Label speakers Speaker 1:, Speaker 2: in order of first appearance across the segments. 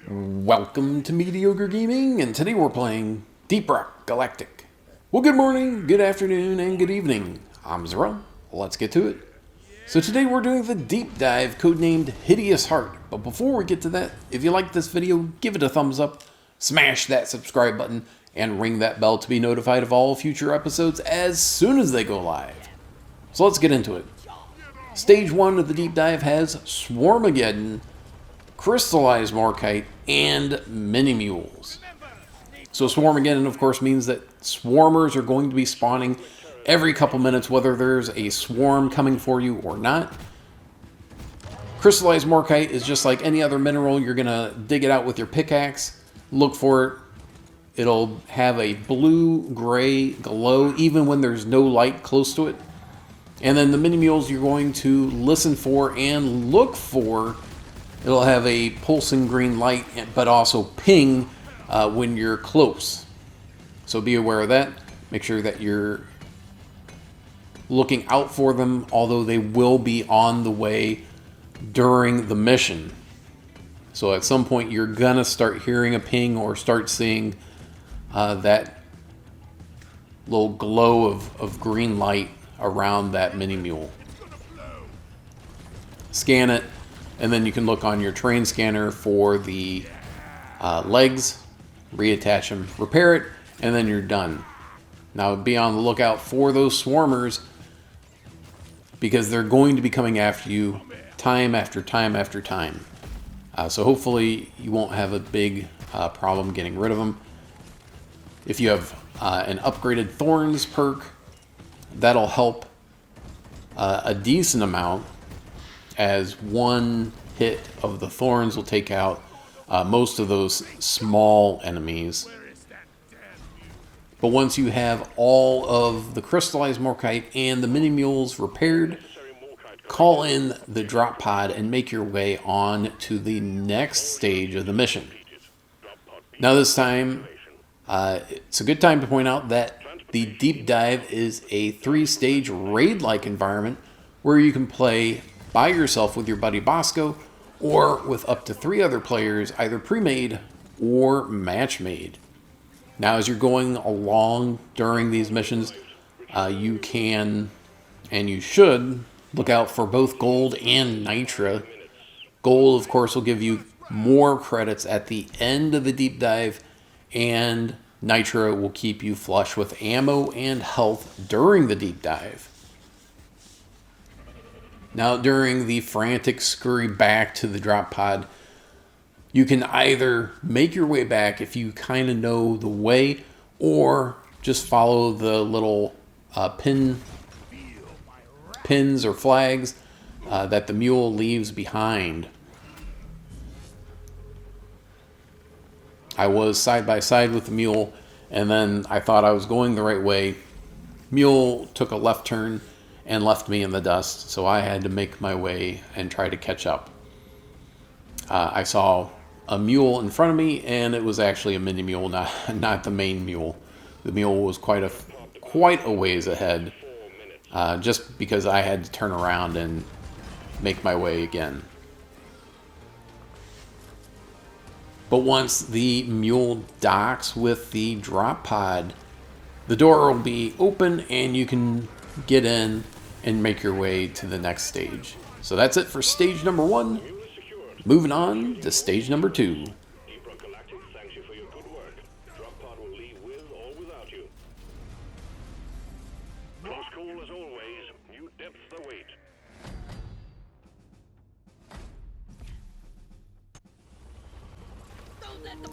Speaker 1: Welcome to Mediocre Gaming, and today we're playing Deep Rock Galactic. Well, good morning, good afternoon, and good evening. I'm Zero. Let's get to it. So today we're doing the deep dive codenamed Hideous Heart. But before we get to that, if you like this video, give it a thumbs up, smash that subscribe button, and ring that bell to be notified of all future episodes as soon as they go live. So let's get into it. Stage 1 of the deep dive has Swarmageddon, Crystallized Morkite, and Mini Mules. So Swarmageddon, of course, means that swarmers are going to be spawning every couple minutes, whether there's a swarm coming for you or not. Crystallized Morkite is just like any other mineral. You're going to dig it out with your pickaxe, look for it. It'll have a blue-gray glow even when there's no light close to it. And then the Mini Mules you're going to listen for and look for. It'll have a pulsing green light, but also ping when you're close. So be aware of that. Make sure that you're looking out for them, although they will be on the way during the mission. So at some point you're gonna start hearing a ping or start seeing that little glow of green light around that Mini Mule. Scan it. And then you can look on your terrain scanner for the legs, reattach them, repair it, and then you're done. Now be on the lookout for those swarmers because they're going to be coming after you time after time after time. So hopefully you won't have a big problem getting rid of them. If you have an upgraded Thorns perk, that'll help a decent amount, as one hit of the Thorns will take out most of those small enemies. But once you have all of the Crystallized Morkite and the Mini Mules repaired, call in the drop pod and make your way on to the next stage of the mission. Now this time, it's a good time to point out that the deep dive is a 3-stage raid-like environment where you can play by yourself with your buddy Bosco, or with up to 3 other players, either pre-made or match-made. Now, as you're going along during these missions, you can, and you should, look out for both gold and nitra. Gold, of course, will give you more credits at the end of the deep dive, and nitra will keep you flush with ammo and health during the deep dive. Now, during the frantic scurry back to the drop pod, you can either make your way back if you kind of know the way, or just follow the little pins or flags that the mule leaves behind. I was side by side with the mule, and then I thought I was going the right way. Mule took a left turn and left me in the dust, so I had to make my way and try to catch up. I saw a mule in front of me, and it was actually a mini mule, not the main mule. The mule was quite a ways ahead, just because I had to turn around and make my way again. But once the mule docks with the drop pod, the door will be open and you can get in and make your way to the next stage. So that's it for stage number 1. Moving on to stage number 2.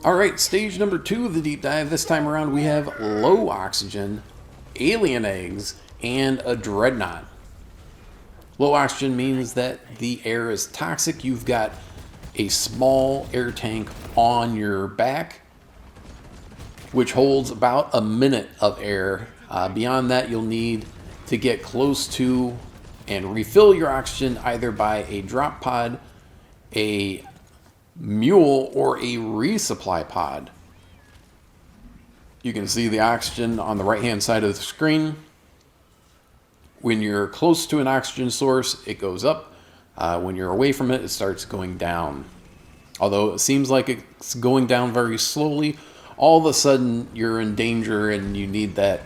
Speaker 1: Alright, stage number 2 of the deep dive. This time around we have low oxygen, alien eggs, and a dreadnought. Low oxygen means that the air is toxic. You've got a small air tank on your back, which holds about a minute of air. Beyond that, you'll need to get close to and refill your oxygen either by a drop pod, a mule, or a resupply pod. You can see the oxygen on the right hand side of the screen. When you're close to an oxygen source, it goes up. When you're away from it, it starts going down. Although it seems like it's going down very slowly, all of a sudden you're in danger and you need that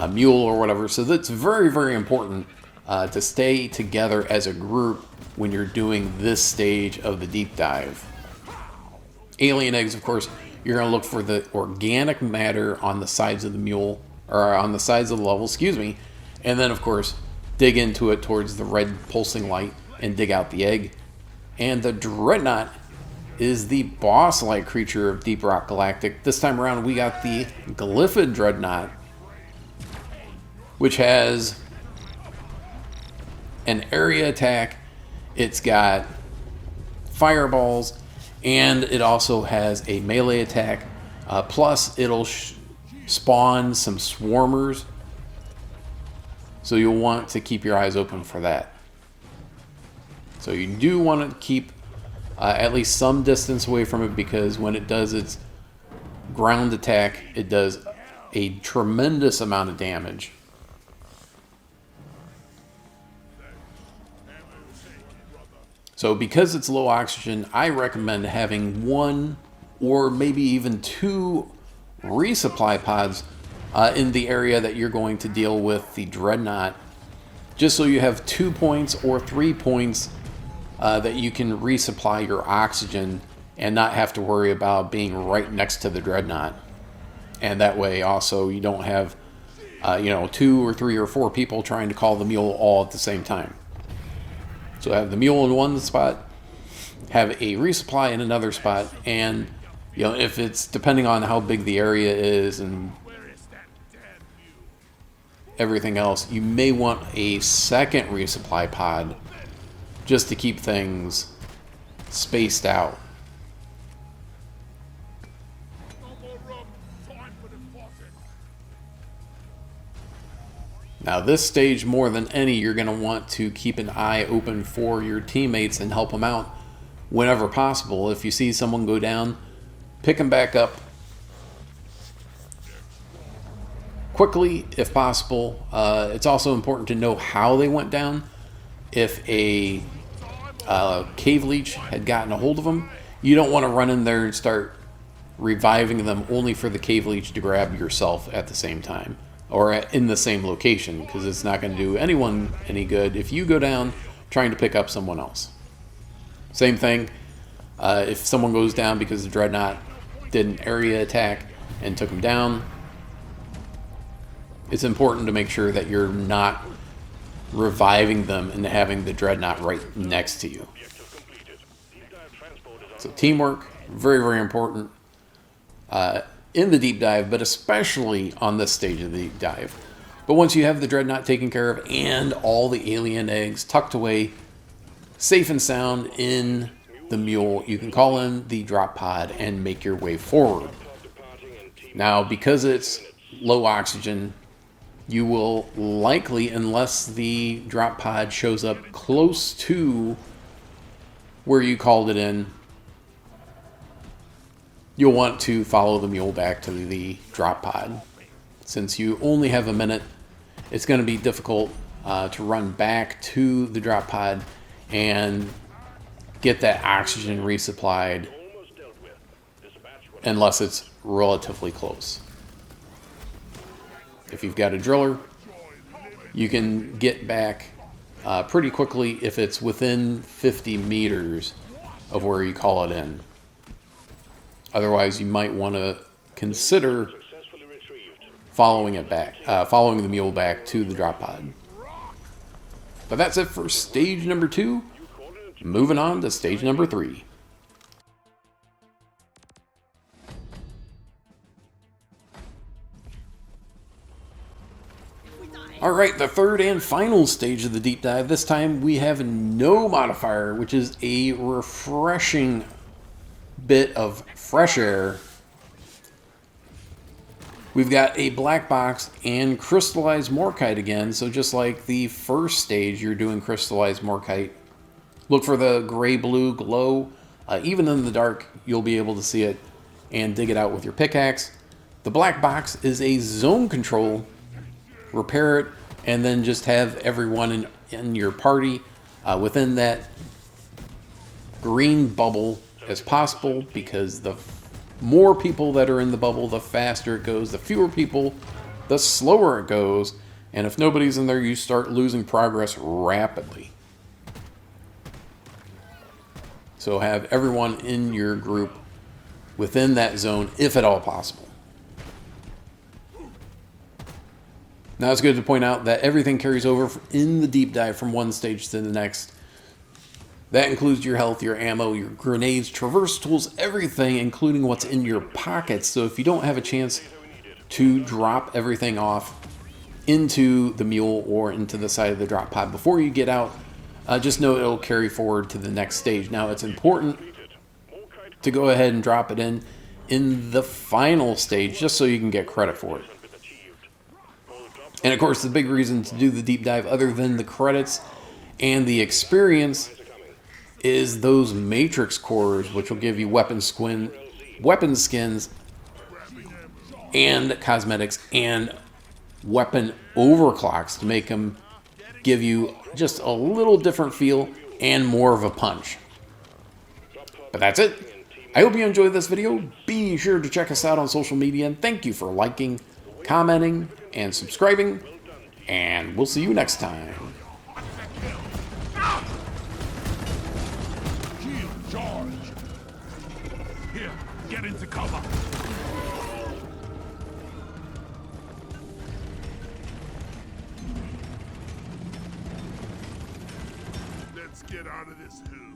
Speaker 1: mule or whatever. So that's very, very important to stay together as a group when you're doing this stage of the deep dive. Alien eggs, of course, you're going to look for the organic matter on the sides of the mule, or on the sides of the level, excuse me. And then, of course, dig into it towards the red pulsing light and dig out the egg. And the Dreadnought is the boss-like creature of Deep Rock Galactic. This time around, we got the Glyphid Dreadnought, which has an area attack. It's got fireballs, and it also has a melee attack. Plus, it'll spawn some swarmers, so you'll want to keep your eyes open for that. So you do want to keep at least some distance away from it, because when it does its ground attack, it does a tremendous amount of damage. So because it's low oxygen, I recommend having one or maybe even two resupply pods in the area that you're going to deal with the Dreadnought, just so you have 2 points or 3 points that you can resupply your oxygen and not have to worry about being right next to the Dreadnought. And that way also you don't have 2 or 3 or 4 people trying to call the mule all at the same time. So have the mule in one spot, have a resupply in another spot, and if it's depending on how big the area is and everything else, you may want a second resupply pod just to keep things spaced out. Now this stage, more than any, you're going to want to keep an eye open for your teammates and help them out whenever possible. If you see someone go down, pick them back up quickly if possible. It's also important to know how they went down. If a cave leech had gotten a hold of them, you don't want to run in there and start reviving them only for the cave leech to grab yourself at the same time, or in the same location, because it's not going to do anyone any good if you go down trying to pick up someone else. Same thing, if someone goes down because the Dreadnought did an area attack and took them down, it's important to make sure that you're not reviving them and having the Dreadnought right next to you. So teamwork, very, very important in the deep dive, but especially on this stage of the deep dive. But once you have the Dreadnought taken care of and all the alien eggs tucked away, safe and sound in the mule, you can call in the drop pod and make your way forward. Now, because it's low oxygen, you will likely, unless the drop pod shows up close to where you called it in, you'll want to follow the mule back to the drop pod. Since you only have a minute, it's going to be difficult to run back to the drop pod and get that oxygen resupplied unless it's relatively close. If you've got a driller, you can get back pretty quickly if it's within 50 meters of where you call it in. Otherwise, you might want to consider following it back, following the mule back to the drop pod. But that's it for stage number 2. Moving on to stage number 3. Alright, the third and final stage of the deep dive. This time we have no modifier, which is a refreshing bit of fresh air. We've got a black box and crystallized morkite again, so just like the first stage, you're doing crystallized morkite. Look for the gray-blue glow. Even in the dark, you'll be able to see it and dig it out with your pickaxe. The black box is a zone control. Repair it, and then just have everyone in your party within that green bubble as possible, because the more people that are in the bubble, the faster it goes. The fewer people, the slower it goes. And if nobody's in there, you start losing progress rapidly. So have everyone in your group within that zone, if at all possible. Now it's good to point out that everything carries over in the deep dive from one stage to the next. That includes your health, your ammo, your grenades, traverse tools, everything, including what's in your pockets. So if you don't have a chance to drop everything off into the mule or into the side of the drop pod before you get out, just know it'll carry forward to the next stage. Now it's important to go ahead and drop it in the final stage, just so you can get credit for it. And of course, the big reason to do the deep dive, other than the credits and the experience, is those matrix cores, which will give you weapon skins and cosmetics and weapon overclocks to make them give you just a little different feel and more of a punch. But that's it. I hope you enjoyed this video. Be sure to check us out on social media, and thank you for liking, commenting, and subscribing, and we'll see you next time.
Speaker 2: Charge! Here, get into cover! Let's get out of this hellhole.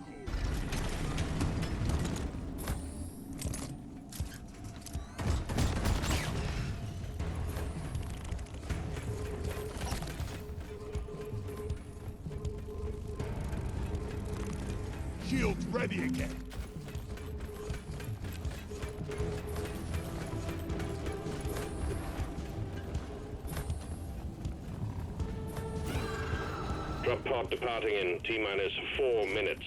Speaker 2: Shields ready again.
Speaker 3: Drop pod departing in T-minus 4 minutes.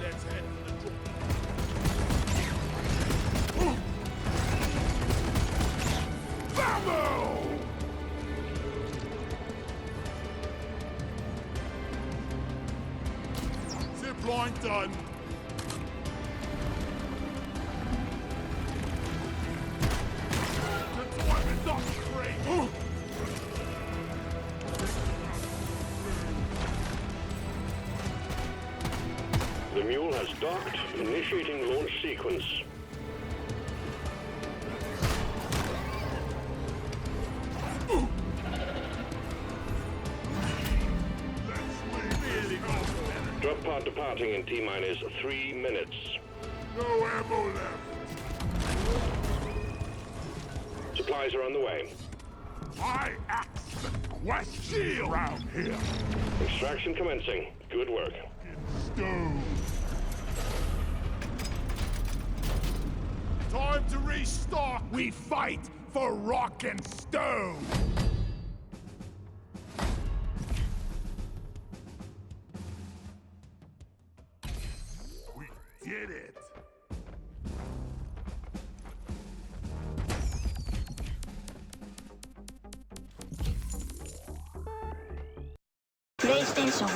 Speaker 2: Let's head for the drop. Vamos! Zipline done. Deployment not great.
Speaker 3: The mule has docked, initiating launch sequence.
Speaker 2: Really goes better.
Speaker 3: Drop pod departing in T-minus 3 minutes.
Speaker 2: No ammo left.
Speaker 3: Supplies are on the way.
Speaker 2: I ask the question around here.
Speaker 3: Extraction commencing. Good work.
Speaker 2: Stone. Time to restart. We fight for rock and stone. We did it.
Speaker 4: PlayStation